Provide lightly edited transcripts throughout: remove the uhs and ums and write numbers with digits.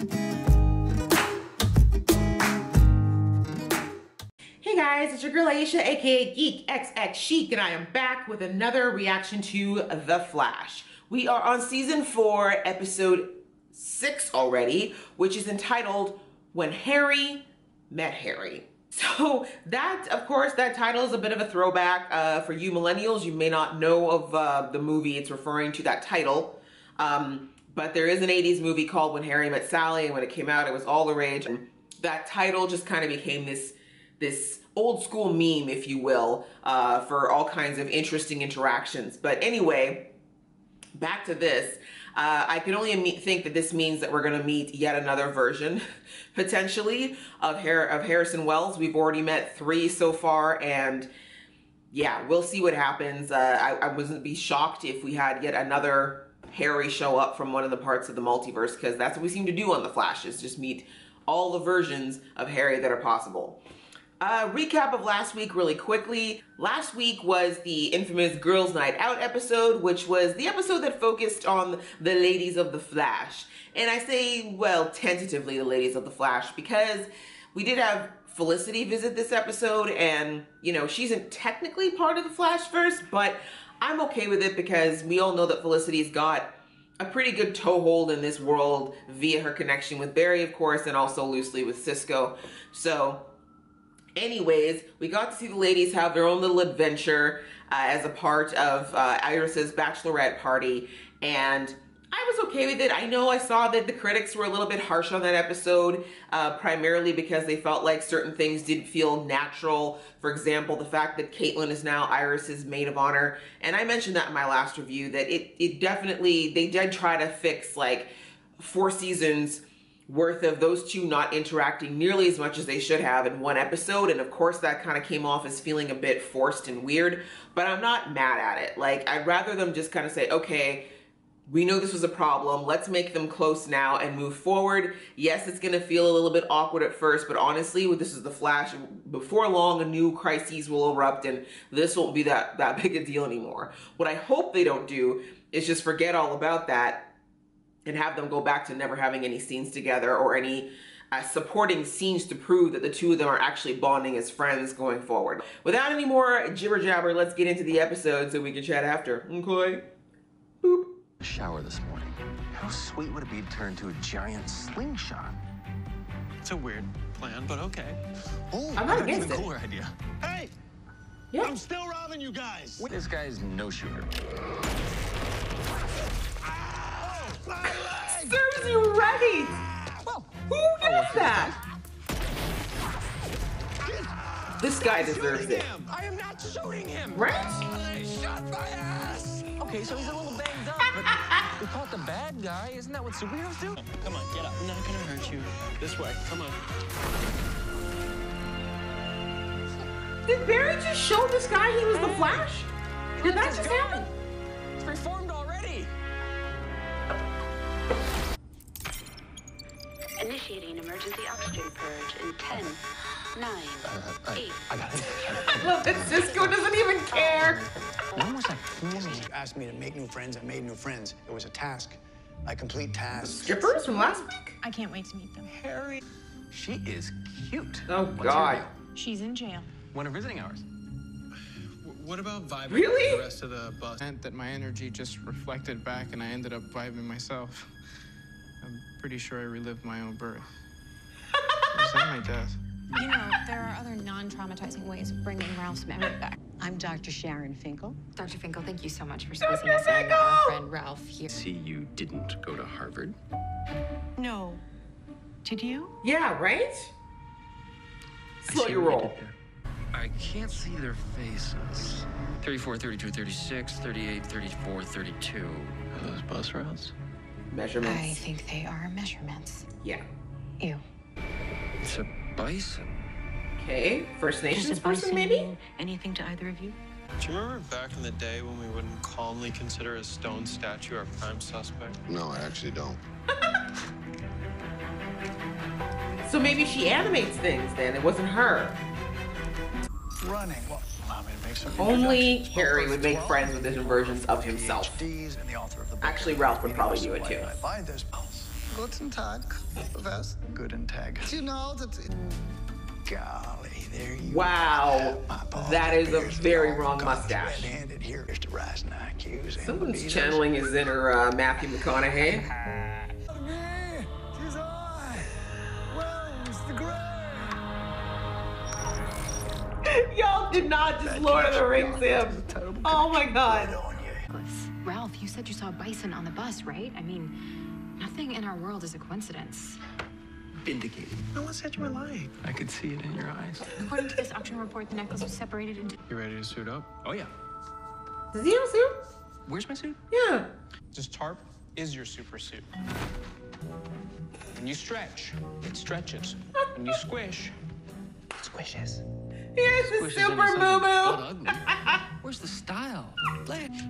Hey guys, it's your girl Aisha, aka Geek XX Chic, and I am back with another reaction to The Flash. We are on season 4, episode 6 already, which is entitled When Harry Met Harry. So that, of course, that title is a bit of a throwback. For you millennials, you may not know of the movie it's referring to, that title. But there is an 80s movie called When Harry Met Sally, and when it came out, it was all the rage. And that title just kind of became this old school meme, if you will, for all kinds of interesting interactions. But anyway, back to this. I can only think that this means that we're going to meet yet another version, potentially, of Harrison Wells. We've already met 3 so far, and yeah, we'll see what happens. I wouldn't be shocked if we had yet another Harry show up from one of the parts of the multiverse, because that's what we seem to do on The Flash, is just meet all the versions of Harry that are possible. Recap of last week really quickly. Last week was the infamous Girls Night Out episode, which was the episode that focused on the ladies of the Flash. And I say, well, tentatively the ladies of the Flash, because we did have Felicity visit this episode, and, you know, she isn't technically part of the Flashverse, but I'm okay with it because we all know that Felicity's got a pretty good toehold in this world via her connection with Barry, of course, and also loosely with Cisco. So anyways, we got to see the ladies have their own little adventure as a part of Iris's bachelorette party, and I was okay with it. I know I saw that the critics were a little bit harsh on that episode, primarily because they felt like certain things didn't feel natural. For example, the fact that Caitlin is now Iris's maid of honor, and I mentioned that in my last review, that it definitely, they did try to fix like 4 seasons worth of those two not interacting nearly as much as they should have in one episode, and of course that kind of came off as feeling a bit forced and weird, but I'm not mad at it. Like, I'd rather them just kind of say, okay, we know this was a problem, let's make them close now and move forward. Yes, it's gonna feel a little bit awkward at first, but honestly, this is the Flash, before long a new crisis will erupt and this won't be that big a deal anymore. What I hope they don't do is just forget all about that and have them go back to never having any scenes together or any supporting scenes to prove that the two of them are actually bonding as friends going forward. Without any more jibber jabber, let's get into the episode so we can chat after. Okay? Boop. Shower this morning. How sweet would it be to turn into a giant slingshot? It's a weird plan, but okay. Oh, I'm not against it. Cooler idea. Hey! Yeah. I'm still robbing you guys! This guy's no shooter. My leg! Serves you right! Well, Who does that? This guy deserves it. I am not shooting him! Right? They shot my ass! okay, so he's a little banged up, but we caught the bad guy. Isn't that what superheroes do? Come on, get up. I'm not gonna hurt you. This way, come on. Did Barry just show this guy he was the Flash? Did that just happen? It's reformed already. Initiating emergency oxygen purge in 10, 9, 8. I got it. I love that Cisco doesn't even care. When was I forming? You asked me to make new friends. I made new friends. It was a task. I complete tasks. Skippers from last week? I can't wait to meet them. Harry. She is cute. Oh, What's God. her deal? She's in jail. When are visiting hours? What about vibing Really? with the rest of the bus? Meant that my energy just reflected back and I ended up vibing myself. I'm pretty sure I relived my own birth. Was that my death? You know, there are other non-traumatizing ways of bringing Ralph's memory back. I'm Dr. Sharon Finkel. Dr. Finkel, thank you so much for squeezing us in. Our friend Ralph here. See, you didn't go to Harvard. No. Did you? Yeah, right? Slow your roll. I can't see their faces. 34, 32, 36, 38, 34, 32. Are those bus routes? Measurements. I think they are measurements. Yeah. Ew. It's a bison. Okay. First Does Nations a person, bison maybe? mean anything to either of you? Do you remember back in the day when we wouldn't calmly consider a stone statue our prime suspect? No, I actually don't. So maybe she animates things then. It wasn't her. Running. Well, allow me to make some Only introductions. Harry would make Well, friends with different versions of himself. PhDs and the author of the book Actually, Ralph would probably do it Why too. did I buy this? Guten Tag. Was? Guten Tag. Do you know that? Golly, there you Wow, that is a very wrong mustache. Red-handed here is the rising IQs. Someone's channeling his inner Matthew McConaughey. Y'all did not just Lord of the Rings him. Oh my God. Ralph, you said you saw Bison on the bus, right? I mean, nothing in our world is a coincidence. Vindicated. No one said you were lying. I could see it in your eyes. According to this auction report, the necklace was separated into... You ready to suit up? Oh, yeah. Does he have a suit? Where's my suit? Yeah. This tarp is your super suit. When you stretch, it stretches. When you squish, it squishes. Here's the super moo-moo. Where's the style?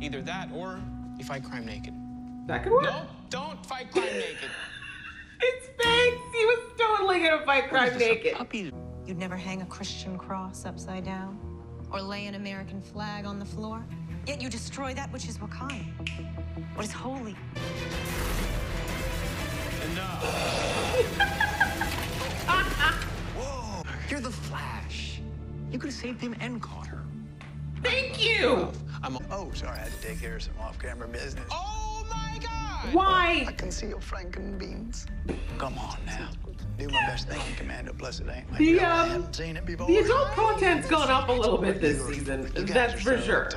Either that or you fight crime naked. That could work. No, don't fight crime naked. It's Banks. He was totally gonna fight crime naked. You'd never hang a Christian cross upside down or lay an American flag on the floor. Yet you destroy that which is Wakanda, what is holy. Enough. Whoa, you're the Flash. You could have saved him and caught her. Thank you. Oh, sorry, I had to take care of some off-camera business. Oh my God! Why? I can see your Franken beans. Come on now. Do my best thinking, Commando. Plus, it ain't like The, I haven't seen it before. The adult content's gone up a little bit this season. That's for sure.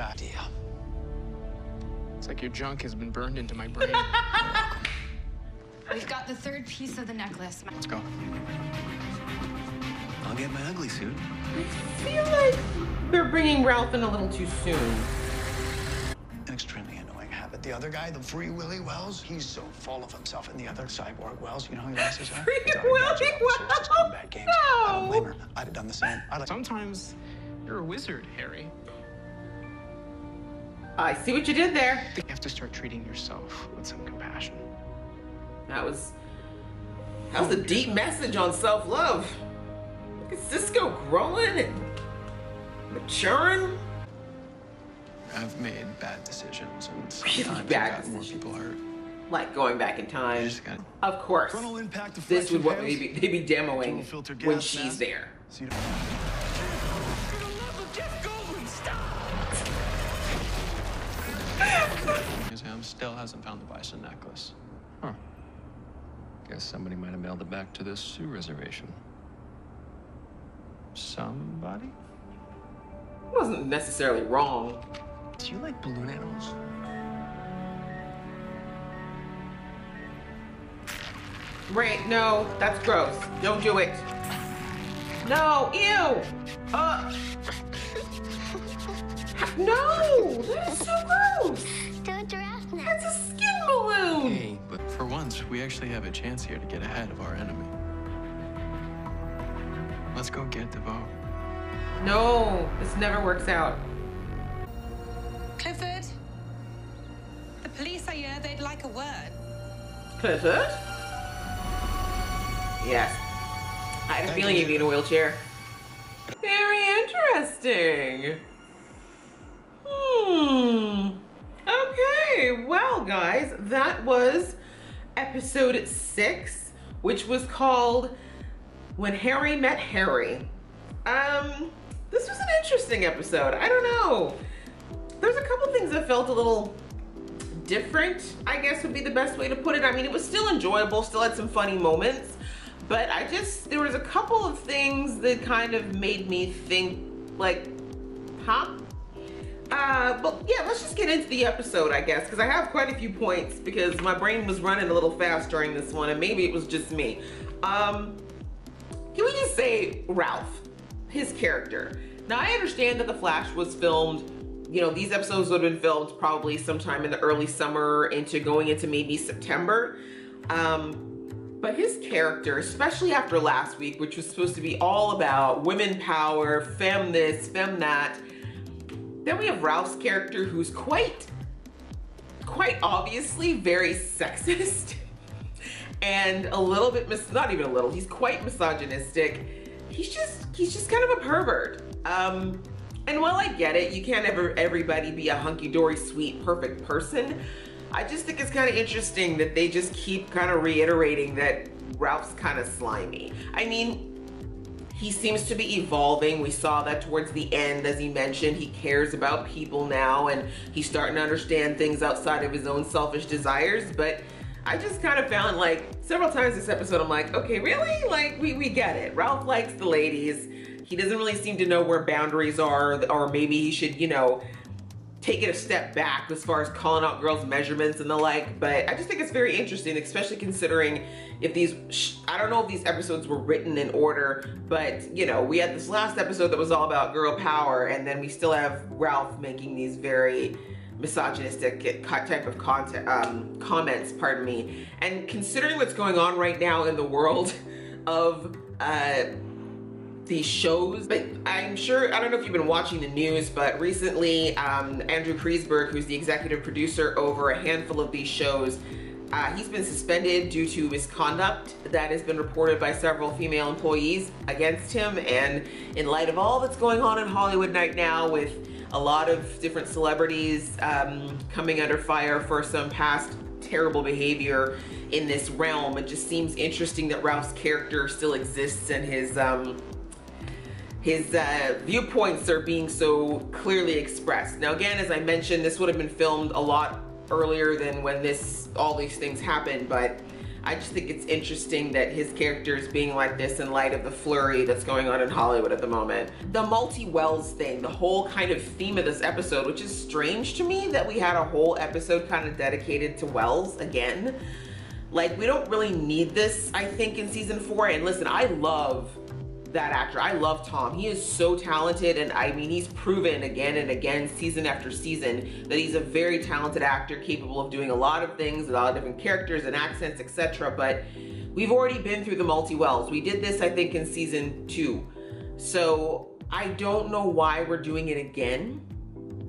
It's like your junk has been burned into my brain. We've got the third piece of the necklace. Let's go. I'll get my ugly suit. I feel like they're bringing Ralph in a little too soon. An extremely annoying habit. The other guy, the Free Willy Wells, he's so full of himself. And the other cyborg Wells, you know who he likes his Free Willy Wells? I don't blame her. I'd have done the same. Sometimes you're a wizard, Harry. I see what you did there. You have to start treating yourself with some compassion. That was a deep message on self-love. Look at Cisco growing and maturing. I've made bad decisions, and Really sometimes bad I've got more decisions. people hurt. Like going back in time. just gotta- Of course. Frontal impact This would what deflection they'd be demoing filter when gas she's mask. there. See, Museum still hasn't found the Bison necklace. Huh. Guess somebody might have mailed it back to the Sioux reservation. Somebody? Wasn't necessarily wrong. Do you like balloon animals? Right, no, that's gross. Don't do it. No, ew. No, that's so gross. Do a giraffe neck. That's a skin balloon. Hey, but for once, we actually have a chance here to get ahead of our enemy. Let's go get the vote. No, this never works out. Clifford, the police are here. They'd like a word. Clifford? Yes. I had a feeling you'd be in a wheelchair. Very interesting. Okay, well, guys, that was episode 6, which was called When Harry Met Harry. This was an interesting episode. I don't know. There's a couple things that felt a little different, I guess would be the best way to put it. I mean, it was still enjoyable, still had some funny moments, but there was a couple of things that kind of made me think, like, huh? But yeah, let's just get into the episode, I guess, because I have quite a few points because my brain was running a little fast during this one, and maybe it was just me. Can we just say Ralph, his character? Now, I understand that The Flash was filmed, you know, these episodes would have been filmed probably sometime in the early summer going into maybe September. But his character, especially after last week, which was supposed to be all about women power, femme this, femme that, then we have Ralph's character who's quite obviously very sexist and a little bit, not even a little, he's quite misogynistic. He's just kind of a pervert. And while I get it, you can't everybody be a hunky-dory, sweet, perfect person. I just think it's kind of interesting that they just keep kind of reiterating that Ralph's kind of slimy. I mean, he seems to be evolving. We saw that towards the end, as he mentioned. He cares about people now, and he's starting to understand things outside of his own selfish desires. But I just kind of found, like, several times this episode, I'm like, okay, really? Like, we get it. Ralph likes the ladies. He doesn't really seem to know where boundaries are, or maybe he should, you know, take it a step back as far as calling out girls' measurements and the like. But I just think it's very interesting, especially considering if these, I don't know if these episodes were written in order, but you know, we had this last episode that was all about girl power, and then we still have Ralph making these very misogynistic type of comments, pardon me. And considering what's going on right now in the world of these shows, but I'm sure, I don't know if you've been watching the news, but recently Andrew Kreisberg, who's the executive producer over a handful of these shows, he's been suspended due to misconduct that has been reported by several female employees against him. And in light of all that's going on in Hollywood right now, with a lot of different celebrities coming under fire for some past terrible behavior in this realm, it just seems interesting that Ralph's character still exists, and his viewpoints are being so clearly expressed. Now again, as I mentioned, this would have been filmed a lot earlier than when all these things happened, but I just think it's interesting that his character is being like this in light of the flurry that's going on in Hollywood at the moment. The multi-Wells thing, the whole kind of theme of this episode, which is strange to me that we had a whole episode kind of dedicated to Wells again. Like, we don't really need this, I think, in season 4. And listen, I love that actor. I love Tom. He is so talented, and I mean, he's proven again and again, season after season, that he's a very talented actor, capable of doing a lot of things, a lot of different characters and accents, etc. But we've already been through the multi-Wells. We did this, I think, in season 2. So I don't know why we're doing it again.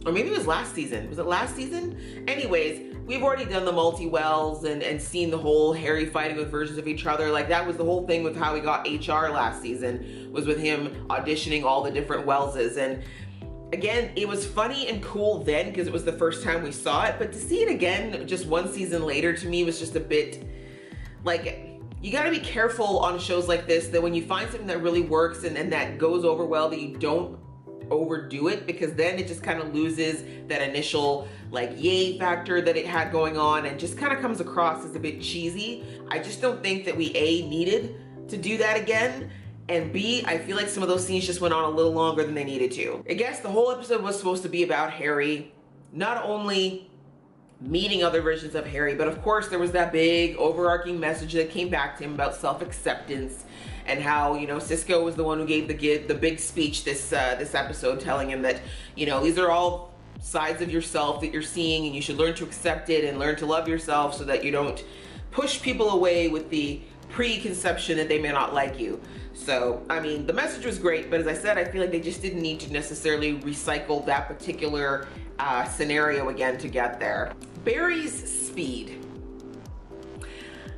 Or maybe it was last season. Was it last season? Anyways, we've already done the multi-Wells and seen the whole Harry fighting with versions of each other. Like, that was the whole thing with how we got HR last season, was with him auditioning all the different Wellses. And again, it was funny and cool then because it was the first time we saw it, but to see it again just one season later, to me, was just a bit like, you gotta be careful on shows like this, that when you find something that really works and that goes over well, that you don't overdo it, because then it just kind of loses that initial like yay factor that it had going on, and just kind of comes across as a bit cheesy. I just don't think that we A, needed to do that again, and B, I feel like some of those scenes just went on a little longer than they needed to. I guess the whole episode was supposed to be about Harry, not only meeting other versions of Harry, but of course there was that big overarching message that came back to him about self-acceptance, and how, you know, Cisco was the one who gave the big speech this episode, telling him that, you know, these are all sides of yourself that you're seeing, and you should learn to accept it and learn to love yourself so that you don't push people away with the preconception that they may not like you. So, I mean, the message was great, but as I said, I feel like they just didn't need to necessarily recycle that particular scenario again to get there. Barry's speed.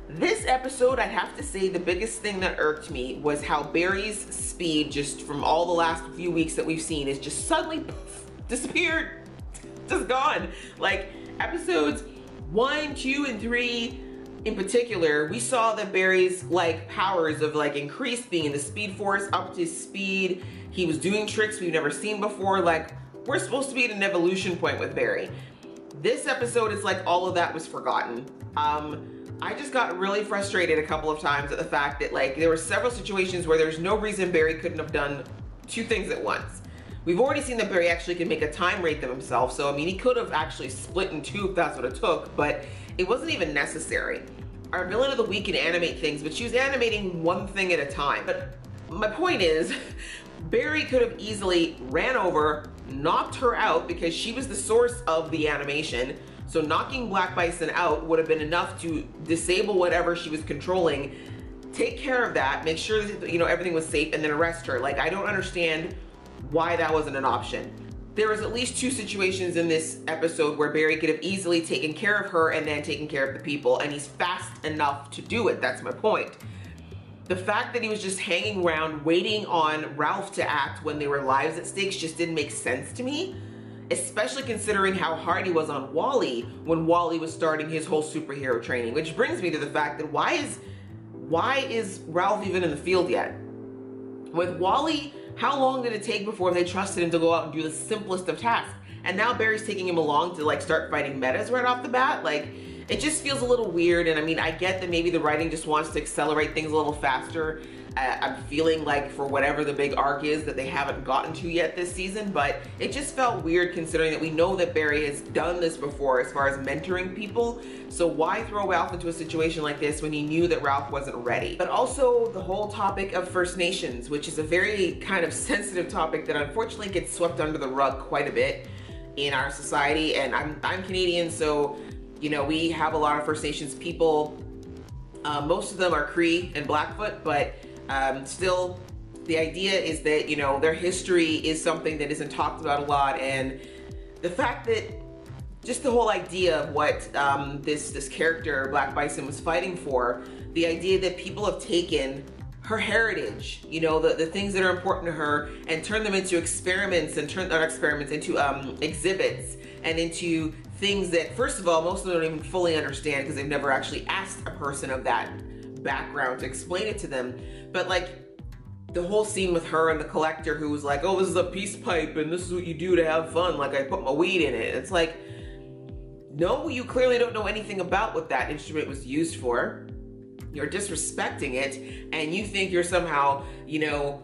This episode, I'd have to say, the biggest thing that irked me was how Barry's speed, just from all the last few weeks that we've seen, is just suddenly poof, disappeared, just gone. Like, episodes 1, 2, and 3 in particular, we saw that Barry's like powers of like increased, being in the Speed Force, upped his speed. He was doing tricks we've never seen before. Like, we're supposed to be at an evolution point with Barry. This episode, it's like all of that was forgotten. I just got really frustrated a couple of times at the fact that, like, there were several situations where there's no reason Barry couldn't have done 2 things at once. We've already seen that Barry actually can make a time rate of himself, so I mean, he could have actually split in 2 if that's what it took, but it wasn't even necessary. Our villain of the week can animate things, but she was animating one thing at a time. But my point is, Barry could have easily ran over, knocked her out, because she was the source of the animation. So knocking Black Bison out would have been enough to disable whatever she was controlling, take care of that, make sure that, you know, everything was safe, and then arrest her. Like, I don't understand why that wasn't an option. There was at least 2 situations in this episode where Barry could have easily taken care of her and then taken care of the people, and he's fast enough to do it. That's my point. The fact that he was just hanging around waiting on Ralph to act when there were lives at stake just didn't make sense to me. especially considering how hard he was on Wally when Wally was starting his whole superhero training. Which brings me to the fact that why is Ralph even in the field yet? With Wally, how long did it take before they trusted him to go out and do the simplest of tasks? And now Barry's taking him along to like start fighting metas right off the bat. Like, it just feels a little weird. And I mean, I get that maybe the writing just wants to accelerate things a little faster. I'm feeling like for whatever the big arc is that they haven't gotten to yet this season, but it just felt weird considering that we know that Barry has done this before as far as mentoring people. So why throw Ralph into a situation like this when he knew that Ralph wasn't ready? But also the whole topic of First Nations, which is a very kind of sensitive topic that unfortunately gets swept under the rug quite a bit in our society. And I'm Canadian, so you know, we have a lot of First Nations people. Most of them are Cree and Blackfoot, but still, the idea is that, you know, their history is something that isn't talked about a lot, and the fact that just the whole idea of what this character, Black Bison, was fighting for, the idea that people have taken her heritage, you know, the things that are important to her, and turn them into experiments, and turn our experiments into exhibits, and into things that, first of all, most of them don't even fully understand because they've never actually asked a person of that background to explain it to them. But like the whole scene with her and the collector who was like, oh, this is a peace pipe and this is what you do to have fun, like I put my weed in it. It's like, no, you clearly don't know anything about what that instrument was used for. You're disrespecting it, and you think you're somehow, you know,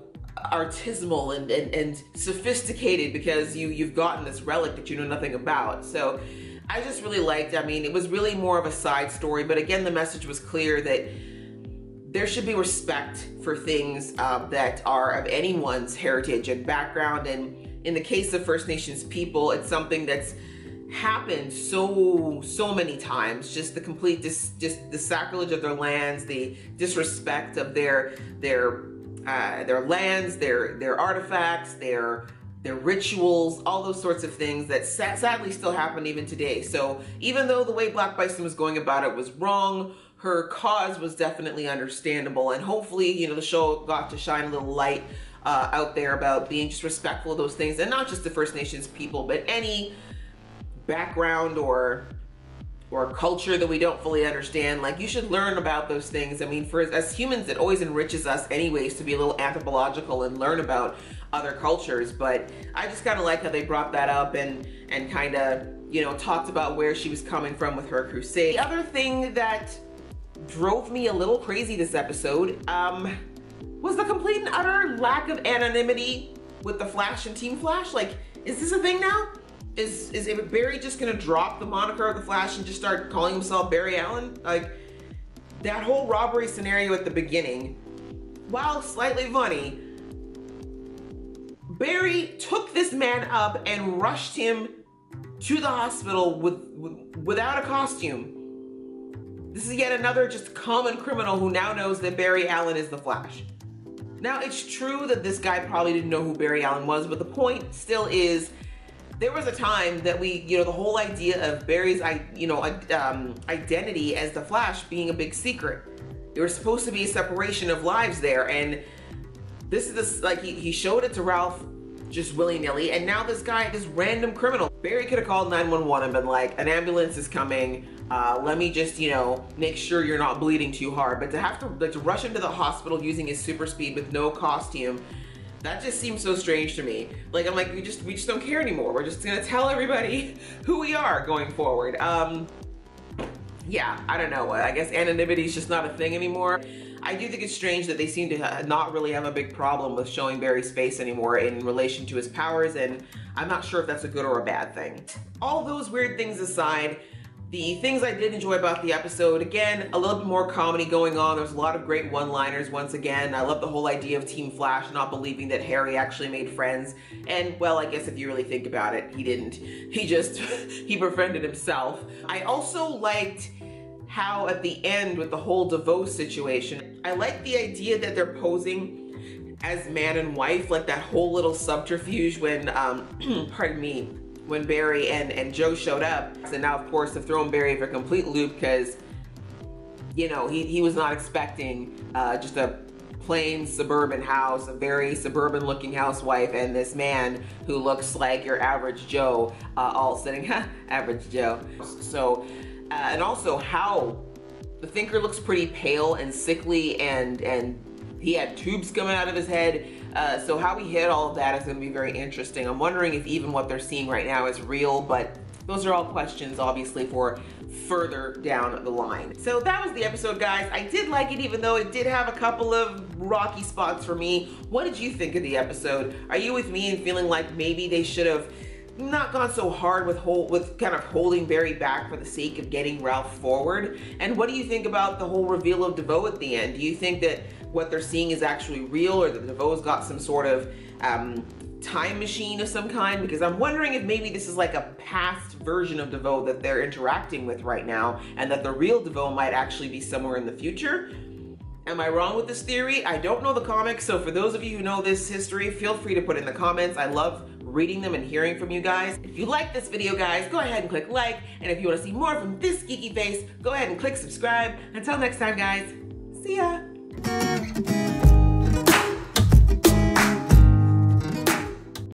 artisanal and sophisticated because you've gotten this relic that you know nothing about. So I just really liked, I mean, it was really more of a side story, but again, the message was clear that there should be respect for things that are of anyone's heritage and background. And in the case of First Nations people, it's something that's happened so many times. Just the complete, just the sacrilege of their lands, the disrespect of their lands, their artifacts, their rituals, all those sorts of things that sadly still happen even today. So even though the way Black Bison was going about it was wrong, her cause was definitely understandable, and hopefully, you know, the show got to shine a little light out there about being just respectful of those things, and not just the First Nations people, but any background or culture that we don't fully understand. Like, you should learn about those things. I mean, as humans, it always enriches us anyways to be a little anthropological and learn about other cultures. But I just kind of like how they brought that up and kind of, you know, talked about where she was coming from with her crusade. The other thing that drove me a little crazy this episode was the complete and utter lack of anonymity with the Flash and Team Flash. Like, is this a thing now? Is Barry just gonna drop the moniker of the Flash and just start calling himself Barry Allen? Like, that whole robbery scenario at the beginning, while slightly funny, Barry took this man up and rushed him to the hospital without a costume. This is yet another just common criminal who now knows that Barry Allen is the Flash. Now, it's true that this guy probably didn't know who Barry Allen was, but the point still is, there was a time that the whole idea of Barry's, identity as the Flash being a big secret. There was supposed to be a separation of lives there, and he showed it to Ralph just willy-nilly, and now this random criminal. Barry could have called 911 and been like, an ambulance is coming, let me just, make sure you're not bleeding too hard. But to have to rush into the hospital using his super speed with no costume, that just seems so strange to me. Like, I'm like, we just don't care anymore. We're just gonna tell everybody who we are going forward. Yeah, I don't know. I guess anonymity is just not a thing anymore. I do think it's strange that they seem to not really have a big problem with showing Barry's face anymore in relation to his powers, and I'm not sure if that's a good or a bad thing. All those weird things aside, the things I did enjoy about the episode, again, a little bit more comedy going on. There's a lot of great one-liners once again. I love the whole idea of Team Flash not believing that Harry actually made friends. And, well, I guess if you really think about it, he didn't. He befriended himself. I also liked how at the end with the whole DeVos situation, I like the idea that they're posing as man and wife, like that whole little subterfuge when, pardon me, when Barry and Joe showed up. And now, of course, they've thrown Barry for a complete loop because, he was not expecting just a plain suburban house, a very suburban looking housewife, and this man who looks like your average Joe, all sitting, average Joe. So, and also how the thinker looks pretty pale and sickly, and he had tubes coming out of his head. So how he hid all of that is gonna be very interesting. I'm wondering if even what they're seeing right now is real, but those are all questions, obviously, for further down the line. So that was the episode, guys. I did like it, even though it did have a couple of rocky spots for me. What did you think of the episode? Are you with me in feeling like maybe they should have not gone so hard with kind of holding Barry back for the sake of getting Ralph forward? And what do you think about the whole reveal of DeVoe at the end? Do you think that what they're seeing is actually real, or that DeVoe's got some sort of time machine of some kind? Because I'm wondering if maybe this is like a past version of DeVoe that they're interacting with right now, and that the real DeVoe might actually be somewhere in the future. Am I wrong with this theory? I don't know the comics, so for those of you who know this history, feel free to put it in the comments. I love reading them and hearing from you guys. If you like this video, guys, go ahead and click like, and if you want to see more from this geeky face, go ahead and click subscribe. Until next time, guys, see ya!